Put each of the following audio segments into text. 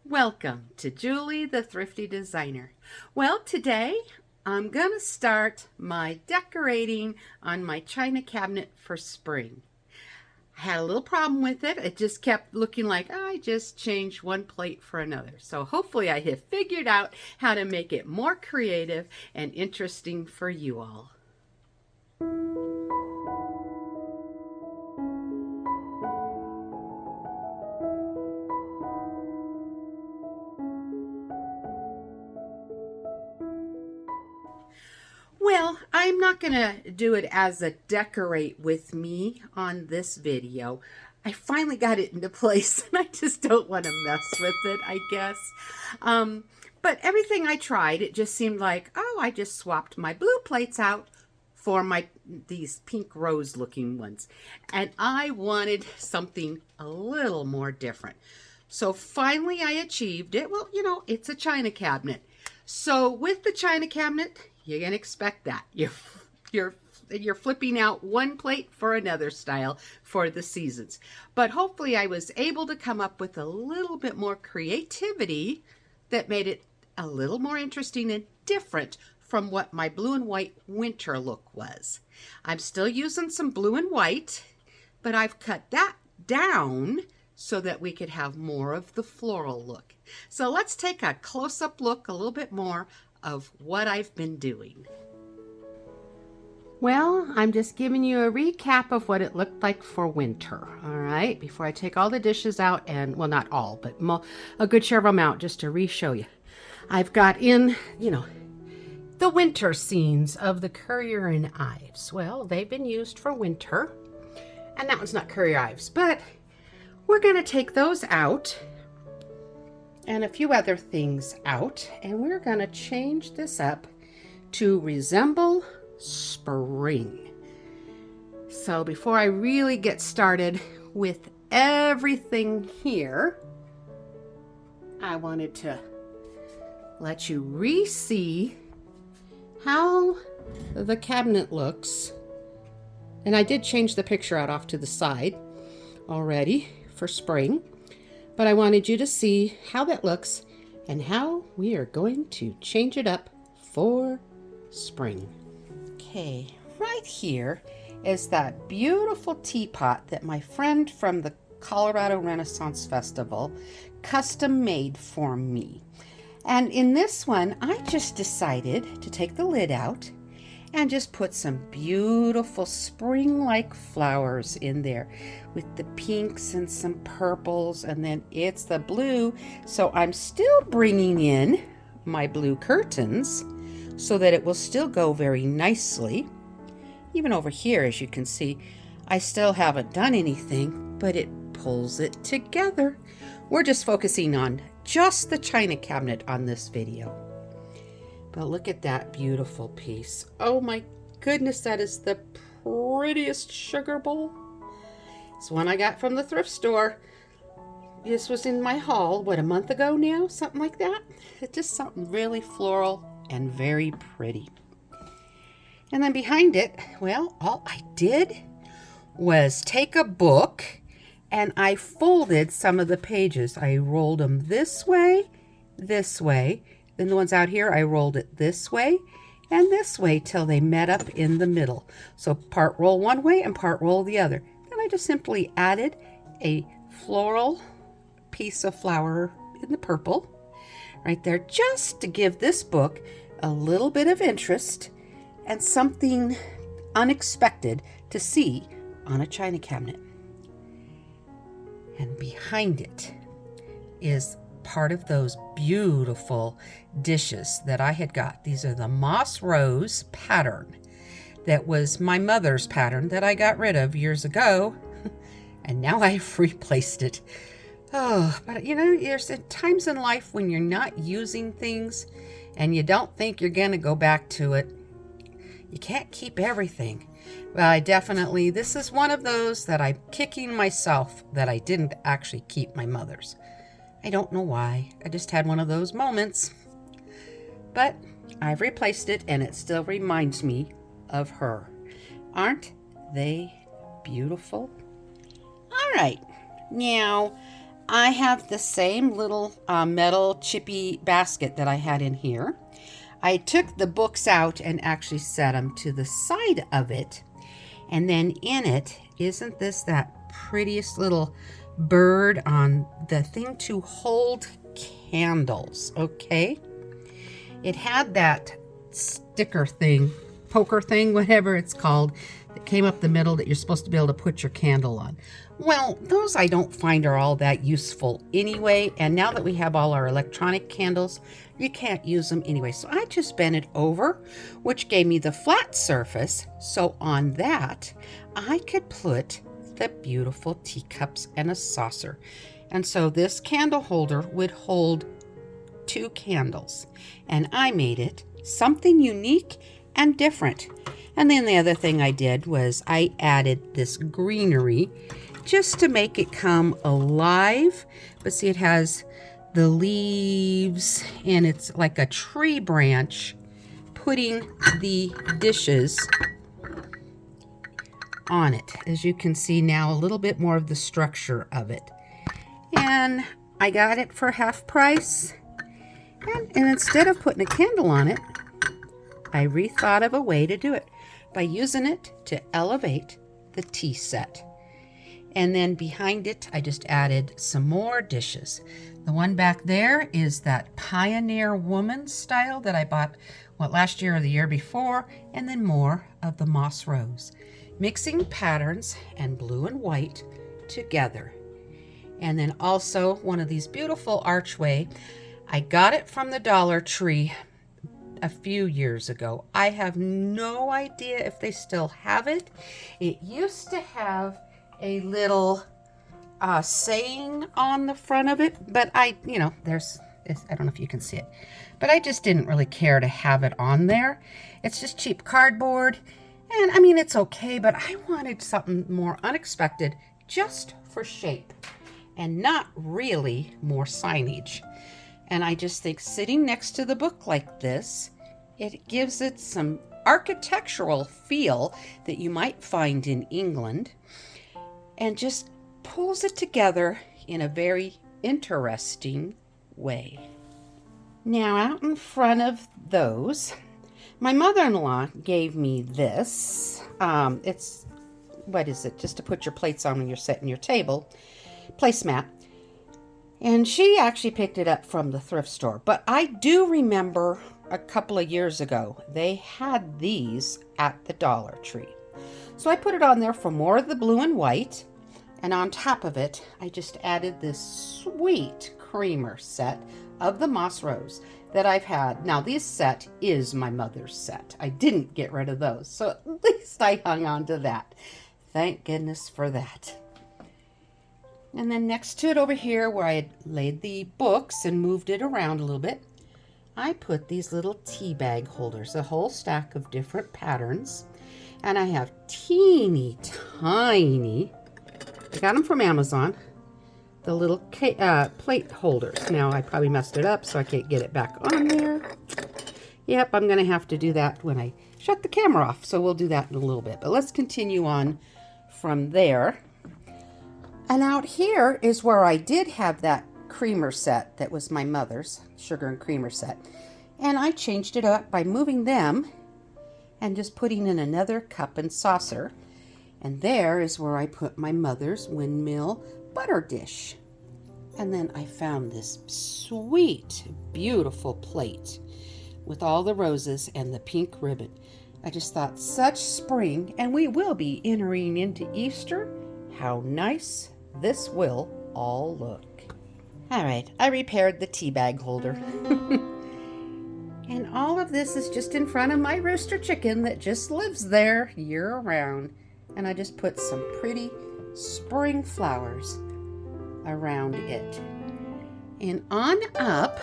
Welcome to Julie the Thrifty Designer. Well, today I'm going to start my decorating on my china cabinet for spring. I had a little problem with it. It just kept looking like I just changed one plate for another. So hopefully I have figured out how to make it more creative and interesting for you all. Well, I'm not going to do it as a decorate with me on this video. I finally got it into place and I just don't want to mess with it, I guess. But everything I tried, it just seemed like, oh, I just swapped my blue plates out for these pink rose looking ones. And I wanted something a little more different. So finally I achieved it. Well, it's a china cabinet. So with the china cabinet, you can expect that. You're flipping out one plate for another style for the seasons. But hopefully I was able to come up with a little bit more creativity that made it a little more interesting and different from what my blue and white winter look was. I'm still using some blue and white, but I've cut that down so that we could have more of the floral look. So let's take a close-up look a little bit more of what I've been doing. Well, I'm just giving you a recap of what it looked like for winter, all right? Before I take all the dishes out and, well, not all, but a good share of them out just to re-show you. I've got in, the winter scenes of the Currier and Ives. Well, they've been used for winter, and that one's not Currier Ives, but we're going to take those out and a few other things out, and we're going to change this up to resemble spring. So before I really get started with everything here, I wanted to let you re-see how the cabinet looks. And I did change the picture out off to the side already for spring. But I wanted you to see how that looks and how we are going to change it up for spring. Okay, right here is that beautiful teapot that my friend from the Colorado Renaissance Festival custom made for me. And in this one, I just decided to take the lid out and just put some beautiful spring-like flowers in there with the pinks and some purples, and then it's the blue. So I'm still bringing in my blue curtains so that it will still go very nicely. Even over here, as you can see, I still haven't done anything, but it pulls it together. We're just focusing on just the china cabinet on this video. But look at that beautiful piece. Oh my goodness, that is the prettiest sugar bowl. It's one I got from the thrift store. This was in my haul, what, a month ago now? Something like that. It's just something really floral and very pretty. And then behind it, well, all I did was take a book and I folded some of the pages. I rolled them this way. Then the ones out here, I rolled it this way and this way till they met up in the middle. So part roll one way and part roll the other. Then I just simply added a floral piece of flower in the purple right there, just to give this book a little bit of interest and something unexpected to see on a china cabinet. And behind it is part of those beautiful dishes that I had got. These are the moss rose pattern. That was my mother's pattern that I got rid of years ago, and now I've replaced it. Oh, but there's times in life when you're not using things and you don't think you're going to go back to it. You can't keep everything. Well, this is one of those that I'm kicking myself that I didn't actually keep my mother's. I don't know why. I just had one of those moments. But I've replaced it and it still reminds me of her. Aren't they beautiful? All right. Now, I have the same little metal chippy basket that I had in here. I took the books out and actually set them to the side of it. And then in it, isn't this that prettiest little bird on the thing to hold candles, okay? It had that sticker thing, poker thing, whatever it's called, that came up the middle that you're supposed to be able to put your candle on. Well, those I don't find are all that useful anyway, and now that we have all our electronic candles, you can't use them anyway. So I just bent it over, which gave me the flat surface, so on that, I could put the beautiful teacups and a saucer. And so this candle holder would hold 2 candles, and I made it something unique and different. And then the other thing I did was I added this greenery just to make it come alive. But see, it has the leaves and it's like a tree branch putting the dishes on it. As you can see now, a little bit more of the structure of it. And I got it for half price. And instead of putting a candle on it, I rethought of a way to do it by using it to elevate the tea set. And then behind it, I just added some more dishes. The one back there is that Pioneer Woman style that I bought, last year or the year before, and then more of the moss rose. Mixing patterns and blue and white together. And then also one of these beautiful archway. I got it from the Dollar Tree a few years ago. I have no idea if they still have it. It used to have a little saying on the front of it, but I don't know if you can see it, but I just didn't really care to have it on there. It's just cheap cardboard, and I mean, it's okay, but I wanted something more unexpected just for shape and not really more signage. And I just think sitting next to the book like this, it gives it some architectural feel that you might find in England, and just pulls it together in a very interesting way. Now, out in front of those, my mother-in-law gave me this. It's, what is it? Just to put your plates on when you're setting your table. Placemat. And she actually picked it up from the thrift store. But I do remember a couple of years ago, they had these at the Dollar Tree. So I put it on there for more of the blue and white. And on top of it, I just added this sweet creamer set of the moss rose that I've had. Now, this set is my mother's set. I didn't get rid of those. So at least I hung on to that. Thank goodness for that. And then next to it over here where I had laid the books and moved it around a little bit, I put these little tea bag holders, a whole stack of different patterns. And I have teeny tiny, I got them from Amazon, the little plate holders. Now I probably messed it up so I can't get it back on there. Yep, I'm going to have to do that when I shut the camera off. So we'll do that in a little bit. But let's continue on from there. And out here is where I did have that creamer set that was my mother's, sugar and creamer set. And I changed it up by moving them and just putting in another cup and saucer. And there is where I put my mother's windmill butter dish. And then I found this sweet, beautiful plate with all the roses and the pink ribbon. I just thought, such spring, and we will be entering into Easter. How nice this will all look. All right, I repaired the tea bag holder. And all of this is just in front of my rooster chicken that just lives there year round. And I just put some pretty spring flowers around it. And on up,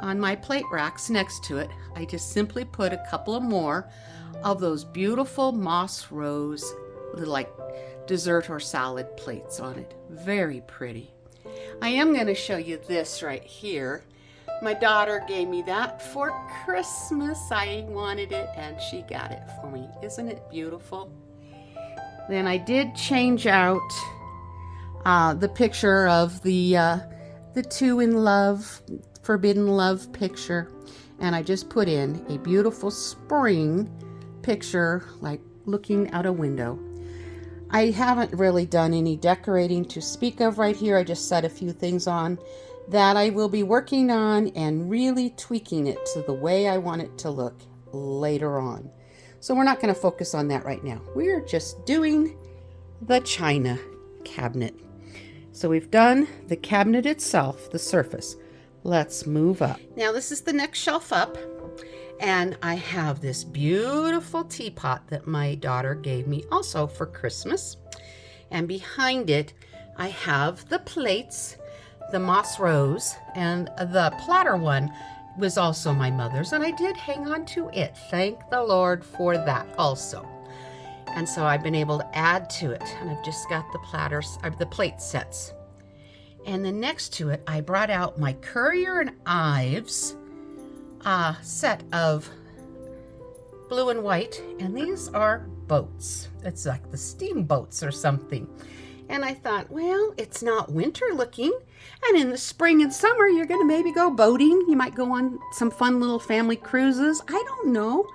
on my plate racks next to it, I just simply put a couple of more of those beautiful moss rose, little like dessert or salad plates on it. Very pretty. I am going to show you this right here. My daughter gave me that for Christmas. I wanted it and she got it for me. Isn't it beautiful? Then I did change out the picture of the two in love, forbidden love picture. And I just put in a beautiful spring picture, like looking out a window. I haven't really done any decorating to speak of right here. I just set a few things on that I will be working on and really tweaking it to the way I want it to look later on. So we're not going to focus on that right now. We're just doing the china cabinet. So we've done the cabinet itself, the surface. Let's move up. Now this is the next shelf up, and I have this beautiful teapot that my daughter gave me also for Christmas. And behind it, I have the plates, the moss rose, and the platter one was also my mother's, and I did hang on to it. Thank the Lord for that also. And so I've been able to add to it, and I've just got the platters, the plate sets. And then next to it, I brought out my Currier and Ives set of blue and white, and these are boats. It's like the steamboats or something. And I thought, well, it's not winter looking, and in the spring and summer, you're going to maybe go boating. You might go on some fun little family cruises. I don't know.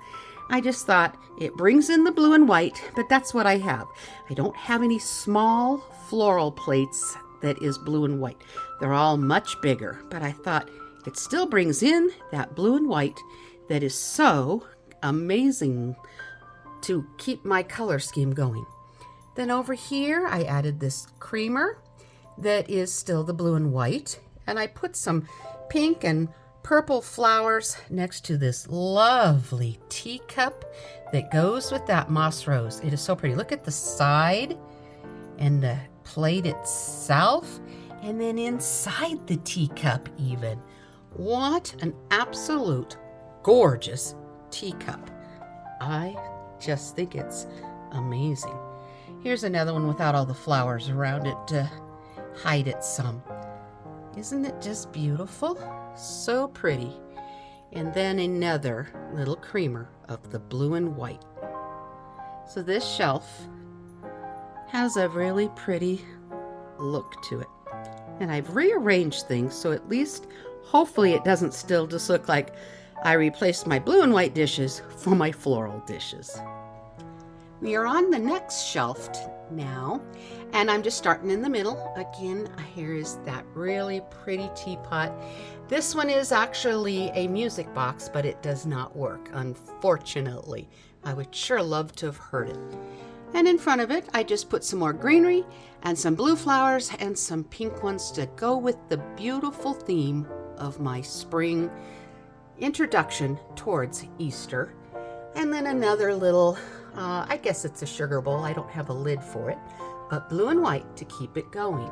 I just thought it brings in the blue and white, but that's what I have. I don't have any small floral plates that is blue and white. They're all much bigger, but I thought it still brings in that blue and white that is so amazing to keep my color scheme going. Then over here, I added this creamer that is still the blue and white, and I put some pink and purple flowers next to this lovely teacup that goes with that moss rose. It is so pretty. Look at the side and the plate itself, and then inside the teacup even. What an absolute gorgeous teacup. I just think it's amazing. Here's another one without all the flowers around it to hide it some. Isn't it just beautiful? So pretty. And then another little creamer of the blue and white. So this shelf has a really pretty look to it. And I've rearranged things so at least hopefully it doesn't still just look like I replaced my blue and white dishes for my floral dishes. We are on the next shelf now, and I'm just starting in the middle. Again, here is that really pretty teapot. This one is actually a music box, but it does not work, unfortunately. I would sure love to have heard it. And in front of it, I just put some more greenery and some blue flowers and some pink ones to go with the beautiful theme of my spring introduction towards Easter. And then another little, I guess it's a sugar bowl. I don't have a lid for it, but blue and white to keep it going.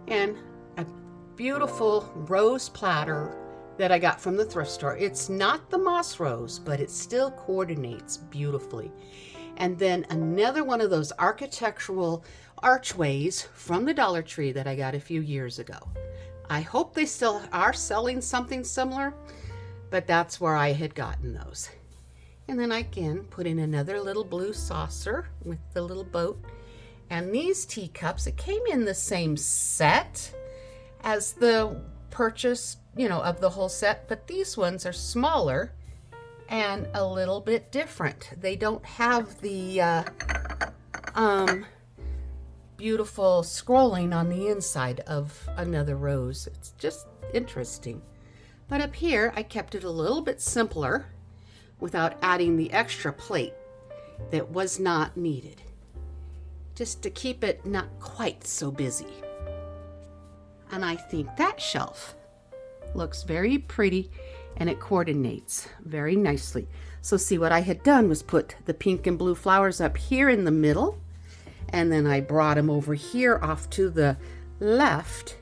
And a beautiful rose platter that I got from the thrift store. It's not the moss rose, but it still coordinates beautifully. And then another one of those architectural archways from the Dollar Tree that I got a few years ago. I hope they still are selling something similar, but that's where I had gotten those. And then I again put in another little blue saucer with the little boat. And these teacups, it came in the same set as the purchase, of the whole set, but these ones are smaller and a little bit different. They don't have the beautiful scrolling on the inside of another rose. It's just interesting. But up here, I kept it a little bit simpler without adding the extra plate that was not needed, just to keep it not quite so busy. And I think that shelf looks very pretty and it coordinates very nicely. So see, what I had done was put the pink and blue flowers up here in the middle, and then I brought them over here off to the left,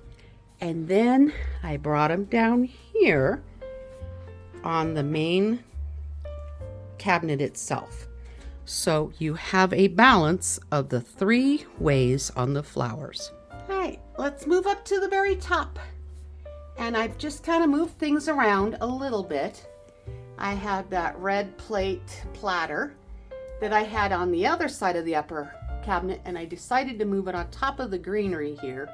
and then I brought them down here on the main cabinet itself. So you have a balance of the three ways on the flowers. All right, let's move up to the very top. And I've just kind of moved things around a little bit. I had that red plate platter that I had on the other side of the upper cabinet, and I decided to move it on top of the greenery here.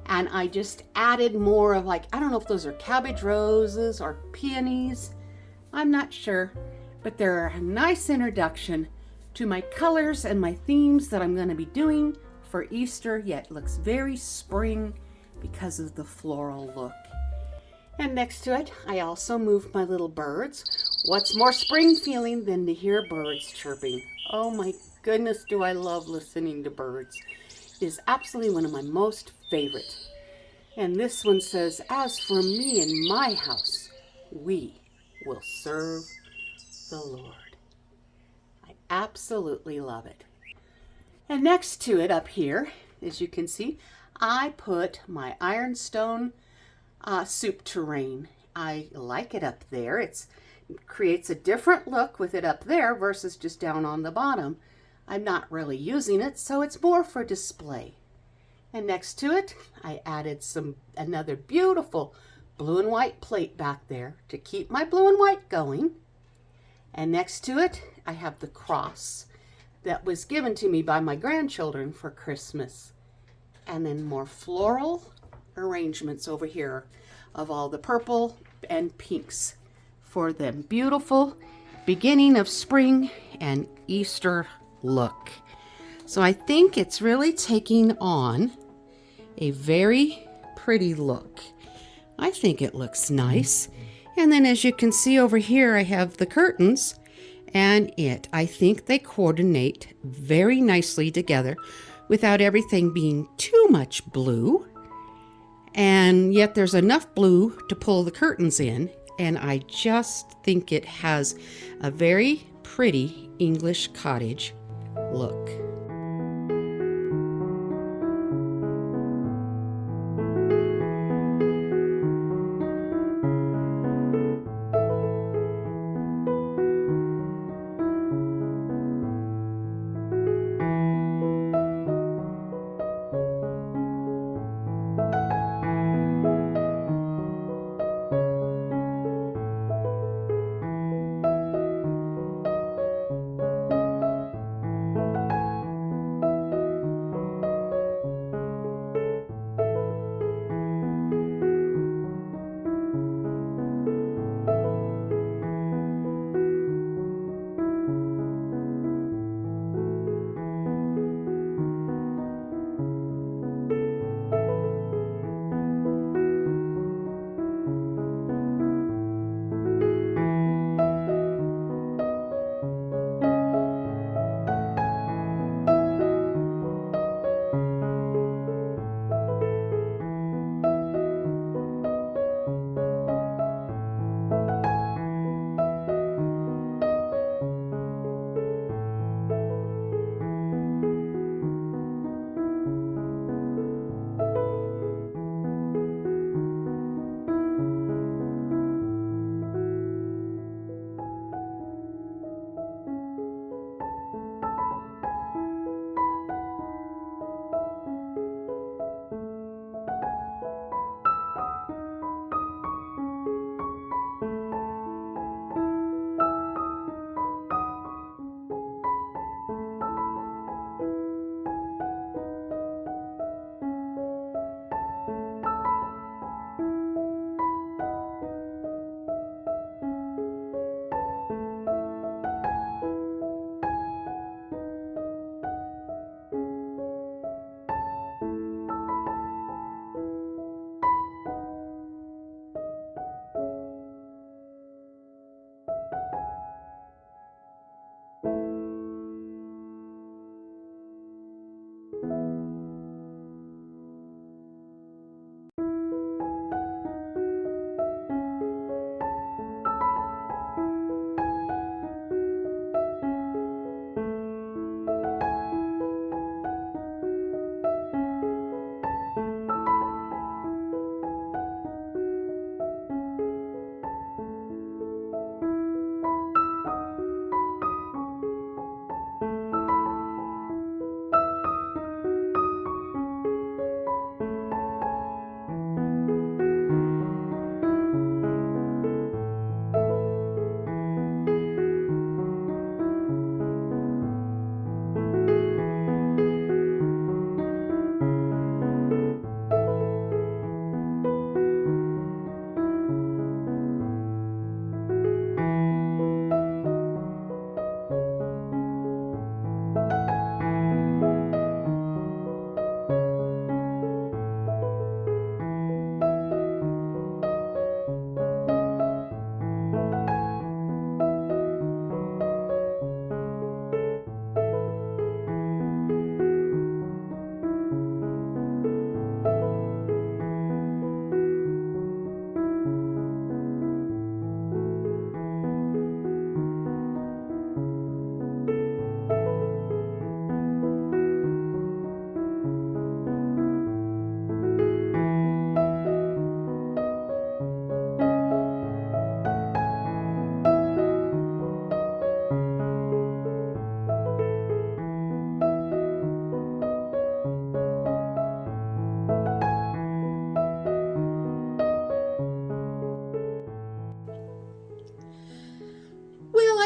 And I just added more of, like, I don't know if those are cabbage roses or peonies. I'm not sure, but they're a nice introduction to my colors and my themes that I'm going to be doing for Easter, yet looks very spring because of the floral look. And next to it, I also moved my little birds. What's more spring feeling than to hear birds chirping? Oh my goodness, do I love listening to birds. It is absolutely one of my most favorite. And this one says, "As for me and my house, we will serve the Lord." I absolutely love it. And next to it up here, as you can see, I put my ironstone soup terrain. I like it up there. It creates a different look with it up there versus just down on the bottom. I'm not really using it, so it's more for display. And next to it, I added another beautiful blue and white plate back there to keep my blue and white going. And next to it, I have the cross that was given to me by my grandchildren for Christmas. And then more floral arrangements over here of all the purple and pinks for the beautiful beginning of spring and Easter look. So I think it's really taking on a very pretty look. I think it looks nice. And then as you can see over here, I have the curtains, and I think they coordinate very nicely together without everything being too much blue. And yet there's enough blue to pull the curtains in, and I just think it has a very pretty English cottage look.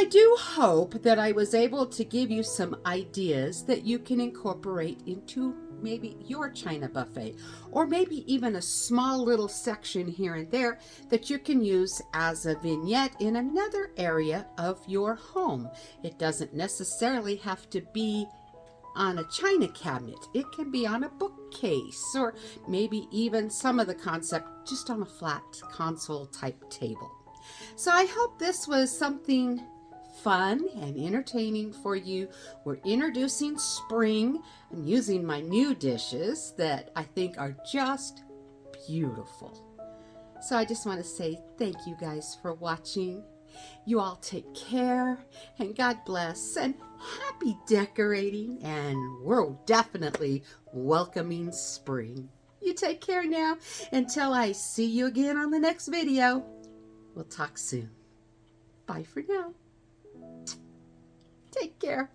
I do hope that I was able to give you some ideas that you can incorporate into maybe your China buffet, or maybe even a small little section here and there that you can use as a vignette in another area of your home. It doesn't necessarily have to be on a china cabinet. It can be on a bookcase, or maybe even some of the concept just on a flat console type table. So I hope this was something fun and entertaining for you. We're introducing spring and using my new dishes that I think are just beautiful. So I just want to say thank you guys for watching. You all take care, and God bless, and happy decorating, and we're definitely welcoming spring. You take care now. Until I see you again on the next video. We'll talk soon. Bye for now. Take care.